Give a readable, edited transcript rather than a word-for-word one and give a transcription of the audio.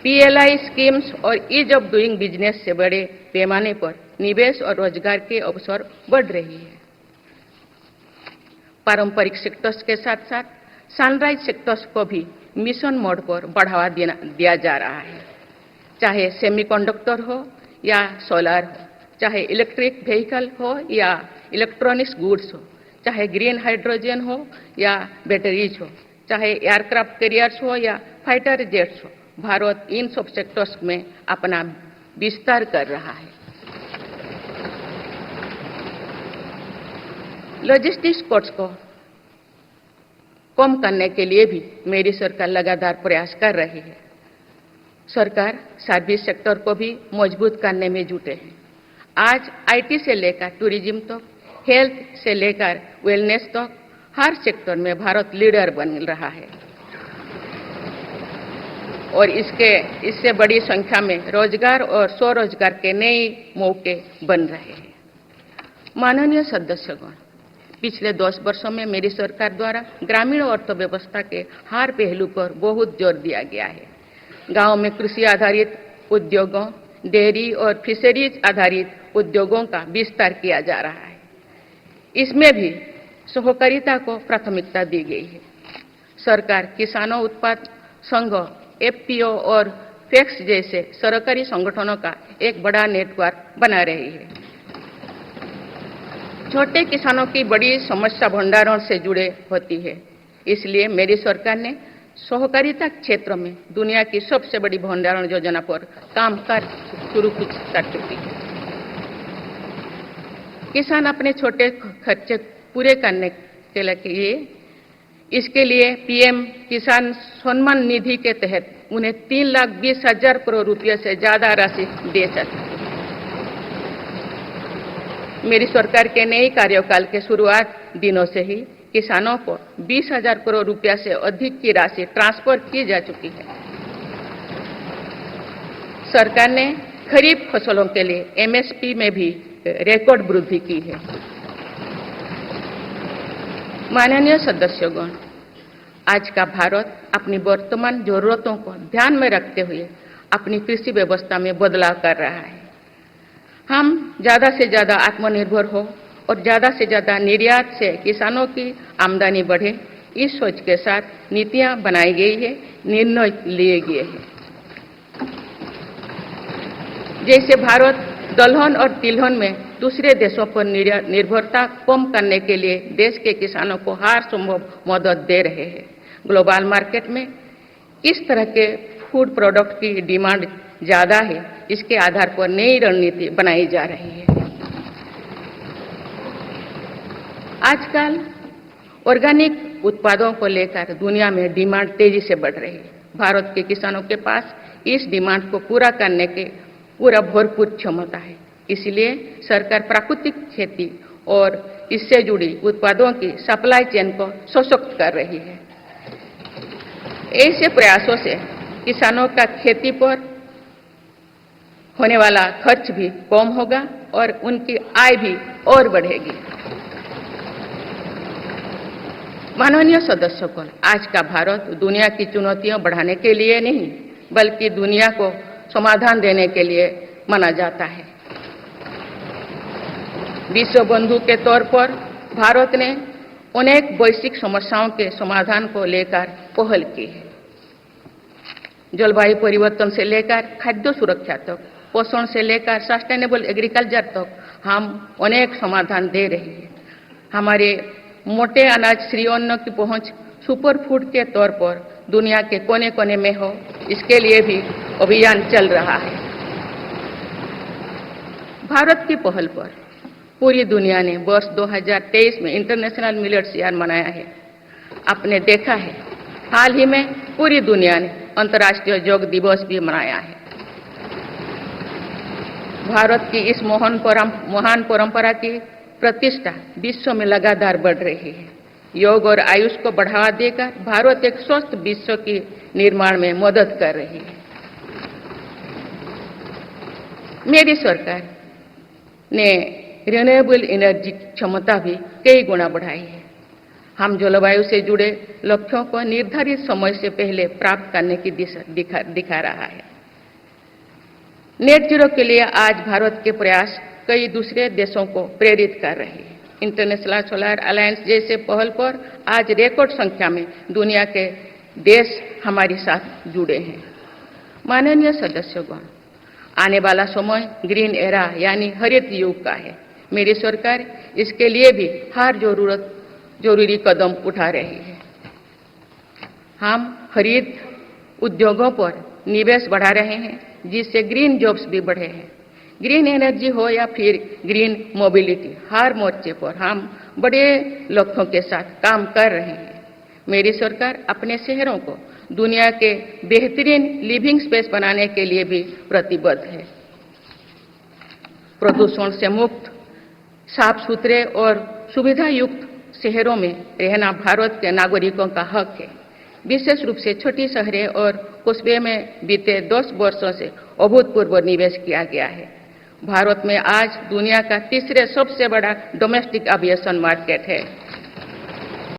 PLI schemes और ease of doing business से बड़े पैमाने पर निवेश और रोजगार के अवसर बढ़ रही है। पारंपरिक सेक्टर्स के साथ साथ सनराइज सेक्टर्स को भी मिशन मोड पर बढ़ावा दिया जा रहा है, चाहे सेमीकंडक्टर हो या सोलर हो, चाहे इलेक्ट्रिक व्हीकल हो या इलेक्ट्रॉनिक्स गुड्स हो, चाहे ग्रीन हाइड्रोजन हो या बैटरीज हो, चाहे एयरक्राफ्ट कैरियर्स हो या फाइटर जेट्स हो, भारत इन सब सेक्टर्स में अपना विस्तार कर रहा है। लॉजिस्टिक्स कॉस्ट को कम करने के लिए भी मेरी सरकार लगातार प्रयास कर रही है। सरकार सर्विस सेक्टर को भी मजबूत करने में जुटे हैं। आज आईटी से लेकर टूरिज्म तक, हेल्थ से लेकर वेलनेस तक हर सेक्टर में भारत लीडर बन रहा है और इससे बड़ी संख्या में रोजगार और स्वरोजगार के नए मौके बन रहे हैं। माननीय सदस्यगण, पिछले 10 वर्षों में मेरी सरकार द्वारा ग्रामीण अर्थव्यवस्था के हर पहलू पर बहुत जोर दिया गया है। गांव में कृषि आधारित उद्योगों, डेयरी और फिशरीज आधारित उद्योगों का विस्तार किया जा रहा है। इसमें भी सहकारिता को प्राथमिकता दी गई है। सरकार किसानों उत्पाद संघ, एफपीओ और फैक्स जैसे सरकारी संगठनों का एक बड़ा नेटवर्क बना रही है। छोटे किसानों की बड़ी समस्या भंडारण से जुड़े होती है, इसलिए मेरी सरकार ने सहकारिता क्षेत्र में दुनिया की सबसे बड़ी भंडारण योजना पर काम कर शुरू कर चुकी है। किसान अपने छोटे खर्चे पूरे करने के लिए इसके लिए पीएम किसान सम्मान निधि के तहत उन्हें 3,20,000 करोड़ रुपये से ज्यादा राशि दे सकते हैं। मेरी सरकार के नए कार्यकाल के शुरुआत दिनों से ही किसानों को 20,000 करोड़ रुपया से अधिक की राशि ट्रांसफर की जा चुकी है। सरकार ने खरीफ फसलों के लिए एमएसपी में भी रिकॉर्ड वृद्धि की है। माननीय सदस्यगण, आज का भारत अपनी वर्तमान जरूरतों को ध्यान में रखते हुए अपनी कृषि व्यवस्था में बदलाव कर रहा है। हम ज्यादा से ज्यादा आत्मनिर्भर हो और ज्यादा से ज्यादा निर्यात से किसानों की आमदनी बढ़े, इस सोच के साथ नीतियां बनाई गई है, निर्णय लिए गए हैं। जैसे भारत दलहन और तिलहन में दूसरे देशों पर निर्भरता कम करने के लिए देश के किसानों को हर संभव मदद दे रहे हैं। ग्लोबल मार्केट में इस तरह के फूड प्रोडक्ट की डिमांड ज्यादा है, इसके आधार पर नई रणनीति बनाई जा रही है। आजकल ऑर्गेनिक उत्पादों को लेकर दुनिया में डिमांड तेजी से बढ़ रही है। भारत के किसानों के पास इस डिमांड को पूरा करने के भरपूर क्षमता है, इसलिए सरकार प्राकृतिक खेती और इससे जुड़ी उत्पादों की सप्लाई चेन को सशक्त कर रही है। ऐसे प्रयासों से किसानों का खेती पर होने वाला खर्च भी कम होगा और उनकी आय भी और बढ़ेगी। माननीय सदस्यगण, आज का भारत दुनिया की चुनौतियां बढ़ाने के लिए नहीं बल्कि दुनिया को समाधान देने के लिए माना जाता है। विश्व बंधु के तौर पर भारत ने अनेक वैश्विक समस्याओं के समाधान को लेकर पहल की है। जलवायु परिवर्तन से लेकर खाद्य सुरक्षा तक, पोषण से लेकर सस्टेनेबल एग्रीकल्चर तक हम अनेक समाधान दे रहे हैं। हमारे मोटे अनाज श्री अन्न की पहुंच सुपर फूड के तौर पर दुनिया के कोने कोने में हो, इसके लिए भी अभियान चल रहा है। भारत की पहल पर पूरी दुनिया ने वर्ष 2023 में इंटरनेशनल मिलेट्स ईयर मनाया है। आपने देखा है, हाल ही में पूरी दुनिया ने अंतर्राष्ट्रीय योग दिवस भी मनाया है। भारत की इस महान परंपरा की प्रतिष्ठा विश्व में लगातार बढ़ रही है। योग और आयुष को बढ़ावा देकर भारत एक स्वस्थ विश्व के निर्माण में मदद कर रही है। मेरी सरकार ने रिन्यूएबल एनर्जी क्षमता भी कई गुना बढ़ाई है। हम जलवायु से जुड़े लक्ष्यों को निर्धारित समय से पहले प्राप्त करने की दिशा दिखा रहा है। नेट जीरो के लिए आज भारत के प्रयास कई दूसरे देशों को प्रेरित कर रहे हैं। इंटरनेशनल सोलर अलायंस जैसे पहल पर आज रिकॉर्ड संख्या में दुनिया के देश हमारे साथ जुड़े हैं। माननीय सदस्यगण, आने वाला समय ग्रीन एरा यानी हरित युग का है। मेरी सरकार इसके लिए भी हर जरूरी कदम उठा रही है। हम हरित उद्योगों पर निवेश बढ़ा रहे हैं, जिससे ग्रीन जॉब्स भी बढ़े हैं। ग्रीन एनर्जी हो या फिर ग्रीन मोबिलिटी, हर मोर्चे पर हम बड़े लक्ष्यों के साथ काम कर रहे हैं। मेरी सरकार अपने शहरों को दुनिया के बेहतरीन लिविंग स्पेस बनाने के लिए भी प्रतिबद्ध है। प्रदूषण से मुक्त, साफ सुथरे और सुविधा युक्त शहरों में रहना भारत के नागरिकों का हक है। विशेष रूप से छोटी शहरें और कस्बे में बीते 10 वर्षों से अभूतपूर्व निवेश किया गया है। भारत में आज दुनिया का तीसरे सबसे बड़ा डोमेस्टिक एविएशन मार्केट है।